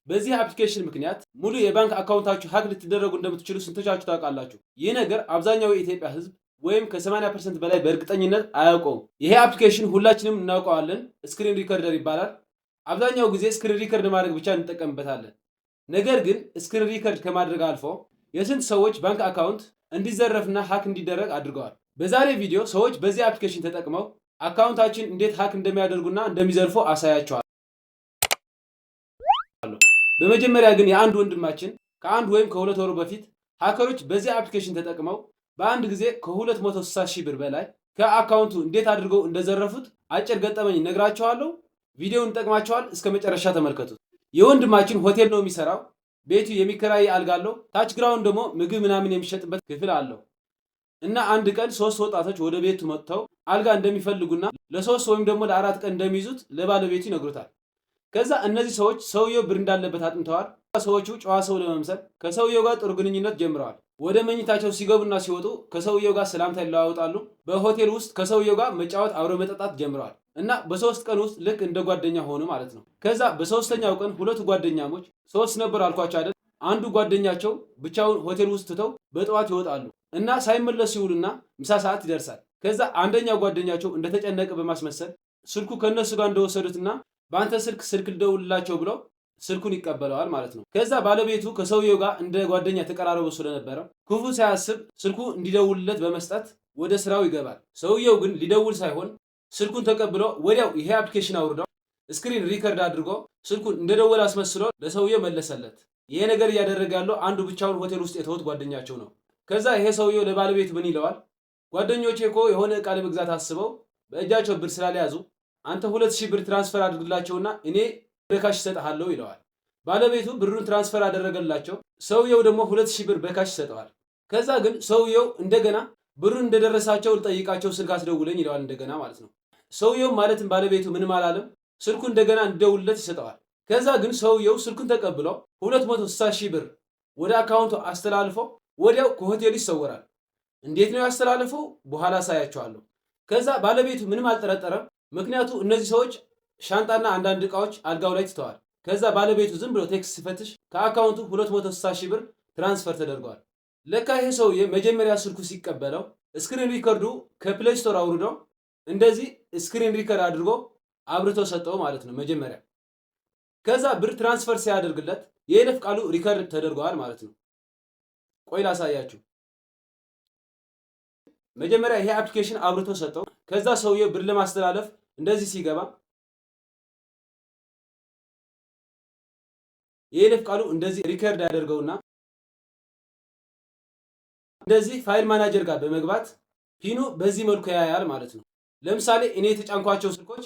በዚህ አፕሊኬሽን ምክንያት ሙሉ የባንክ አካውንታችሁ ሃክ ልትደረጉ እንደምትችሉ ስንቶቻችሁ ታውቃላችሁ? ይህ ነገር አብዛኛው የኢትዮጵያ ሕዝብ ወይም ከ80% በላይ በእርግጠኝነት አያውቀውም። ይሄ አፕሊኬሽን ሁላችንም እናውቀዋለን። ስክሪን ሪከርደር ይባላል። አብዛኛው ጊዜ ስክሪን ሪከርድ ማድረግ ብቻ እንጠቀምበታለን። ነገር ግን ስክሪን ሪከርድ ከማድረግ አልፎ የስንት ሰዎች ባንክ አካውንት እንዲዘረፍና ሃክ እንዲደረግ አድርገዋል። በዛሬ ቪዲዮ ሰዎች በዚህ አፕሊኬሽን ተጠቅመው አካውንታችን እንዴት ሃክ እንደሚያደርጉና እንደሚዘርፉ አሳያቸዋል። በመጀመሪያ ግን የአንድ ወንድማችን ከአንድ ወይም ከሁለት ወሩ በፊት ሃከሮች በዚህ አፕሊኬሽን ተጠቅመው በአንድ ጊዜ ከ260,000 ብር በላይ ከአካውንቱ እንዴት አድርገው እንደዘረፉት አጭር ገጠመኝ ነግራቸዋለሁ። ቪዲዮውን ይጠቅማቸዋል። እስከ መጨረሻ ተመልከቱት። የወንድማችን ሆቴል ነው የሚሰራው። ቤቱ የሚከራይ አልጋ አለው። ታች ግራውንድ ደግሞ ምግብ ምናምን የሚሸጥበት ክፍል አለው እና አንድ ቀን 3 ወጣቶች ወደ ቤቱ መጥተው አልጋ እንደሚፈልጉና ለ3 ወይም ደግሞ ለ4 ቀን እንደሚይዙት ለባለቤቱ ይነግሩታል። ከዛ እነዚህ ሰዎች ሰውየው ብር እንዳለበት አጥንተዋል። ሰዎቹ ጨዋ ሰው ለመምሰል ከሰውየው ጋር ጥሩ ግንኙነት ጀምረዋል። ወደ መኝታቸው ሲገቡና ሲወጡ ከሰውየው ጋር ሰላምታ ይለዋወጣሉ። በሆቴል ውስጥ ከሰውየው ጋር መጫወት፣ አብሮ መጠጣት ጀምረዋል እና በ3 ቀን ውስጥ ልክ እንደ ጓደኛ ሆኑ ማለት ነው። ከዛ በ3ኛው ቀን ሁለቱ ጓደኛሞች 3 ነበር አልኳቸው አይደል? አንዱ ጓደኛቸው ብቻውን ሆቴል ውስጥ ትተው በጠዋት ይወጣሉ እና ሳይመለሱ ይውሉና ምሳ ሰዓት ይደርሳል። ከዛ አንደኛው ጓደኛቸው እንደተጨነቀ በማስመሰል ስልኩ ከነሱ ጋር እንደወሰዱትና በአንተ ስልክ ልደውልላቸው ብለው ስልኩን ይቀበለዋል ማለት ነው። ከዛ ባለቤቱ ከሰውየው ጋር እንደ ጓደኛ ተቀራርቦ ስለነበረ ክፉ ሳያስብ ስልኩ እንዲደውልለት በመስጠት ወደ ስራው ይገባል። ሰውየው ግን ሊደውል ሳይሆን ስልኩን ተቀብሎ ወዲያው ይሄ አፕሊኬሽን አውርዶ ስክሪን ሪከርድ አድርጎ ስልኩን እንደደወለ አስመስሎ ለሰውየው መለሰለት። ይሄ ነገር እያደረገ ያለው አንዱ ብቻውን ሆቴል ውስጥ የተውት ጓደኛቸው ነው። ከዛ ይሄ ሰውየው ለባለቤቱ ምን ይለዋል? ጓደኞቼ እኮ የሆነ ዕቃ ለመግዛት አስበው በእጃቸው ብር ስላልያዙ አንተ 2,000 ብር ትራንስፈር አድርግላቸውና እኔ በካሽ እሰጥሃለሁ ይለዋል። ባለቤቱ ብሩን ትራንስፈር አደረገላቸው። ሰውየው ደግሞ 2,000 ብር በካሽ ይሰጠዋል። ከዛ ግን ሰውየው እንደገና ብሩን እንደደረሳቸው ልጠይቃቸው ስልክ አስደውለኝ ይለዋል እንደገና ማለት ነው። ሰውየው ማለትም ባለቤቱ ምንም አላለም። ስልኩ እንደገና እንዲደውልለት ይሰጠዋል። ከዛ ግን ሰውየው ስልኩን ተቀብሎ 260,000 ብር ወደ አካውንቱ አስተላልፎ ወዲያው ከሆቴሉ ይሰወራል። እንዴት ነው ያስተላልፈው? በኋላ አሳያቸዋለሁ። ከዛ ባለቤቱ ምንም አልጠረጠረም። ምክንያቱ እነዚህ ሰዎች ሻንጣና አንዳንድ ዕቃዎች አልጋው ላይ ትተዋል። ከዛ ባለቤቱ ዝም ብሎ ቴክስት ሲፈትሽ ከአካውንቱ 260,000 ብር ትራንስፈር ተደርገዋል። ለካ ይሄ ሰውዬ መጀመሪያ ስልኩ ሲቀበለው ስክሪን ሪከርዱ ከፕሌይ ስቶር አውርዶ እንደዚህ ስክሪን ሪከርድ አድርጎ አብርቶ ሰጠው ማለት ነው መጀመሪያ። ከዛ ብር ትራንስፈር ሲያደርግለት የይለፍ ቃሉ ሪከርድ ተደርገዋል ማለት ነው። ቆይ ላሳያችሁ። መጀመሪያ ይሄ አፕሊኬሽን አብርቶ ሰጠው። ከዛ ሰውዬው ብር ለማስተላለፍ እንደዚህ ሲገባ የይለፍ ቃሉ እንደዚህ ሪከርድ ያደርገውና እንደዚህ ፋይል ማናጀር ጋር በመግባት ፒኑ በዚህ መልኩ ያያል ማለት ነው። ለምሳሌ እኔ የተጫንኳቸው ስልኮች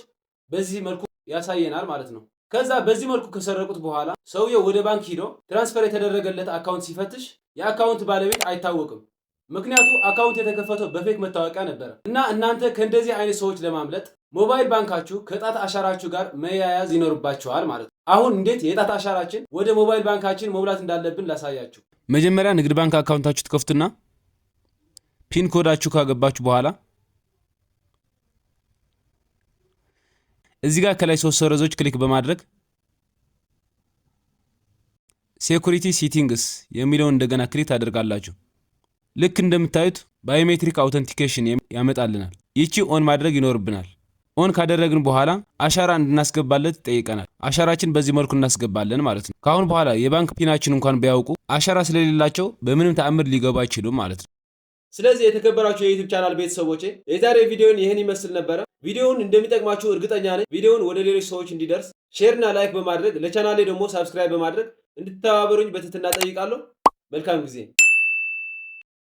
በዚህ መልኩ ያሳየናል ማለት ነው። ከዛ በዚህ መልኩ ከሰረቁት በኋላ ሰውየው ወደ ባንክ ሂዶ ትራንስፈር የተደረገለት አካውንት ሲፈትሽ የአካውንት ባለቤት አይታወቅም። ምክንያቱ አካውንት የተከፈተው በፌክ መታወቂያ ነበረ። እና እናንተ ከእንደዚህ አይነት ሰዎች ለማምለጥ ሞባይል ባንካችሁ ከጣት አሻራችሁ ጋር መያያዝ ይኖርባችኋል ማለት ነው። አሁን እንዴት የጣት አሻራችን ወደ ሞባይል ባንካችን መሙላት እንዳለብን ላሳያችሁ። መጀመሪያ ንግድ ባንክ አካውንታችሁ ትከፍቱና ፒን ኮዳችሁ ካገባችሁ በኋላ እዚህ ጋር ከላይ 3 ሰረዞች ክሊክ በማድረግ ሴኩሪቲ ሴቲንግስ የሚለውን እንደገና ክሊክ ታደርጋላችሁ። ልክ እንደምታዩት ባዮሜትሪክ አውተንቲኬሽን ያመጣልናል። ይቺ ኦን ማድረግ ይኖርብናል። ኦን ካደረግን በኋላ አሻራ እንድናስገባለት ይጠይቀናል። አሻራችን በዚህ መልኩ እናስገባለን ማለት ነው። ካሁን በኋላ የባንክ ፒናችን እንኳን ቢያውቁ አሻራ ስለሌላቸው በምንም ተአምር ሊገቡ አይችሉም ማለት ነው። ስለዚህ የተከበራችሁ የዩቲዩብ ቻናል ቤተሰቦቼ የዛሬ ቪዲዮን ይህን ይመስል ነበረ። ቪዲዮውን እንደሚጠቅማችሁ እርግጠኛ ነኝ። ቪዲዮውን ወደ ሌሎች ሰዎች እንዲደርስ ሼር እና ላይክ በማድረግ ለቻናሌ ደግሞ ሰብስክራይብ በማድረግ እንድትተባበሩኝ በትህትና ጠይቃለሁ። መልካም ጊዜ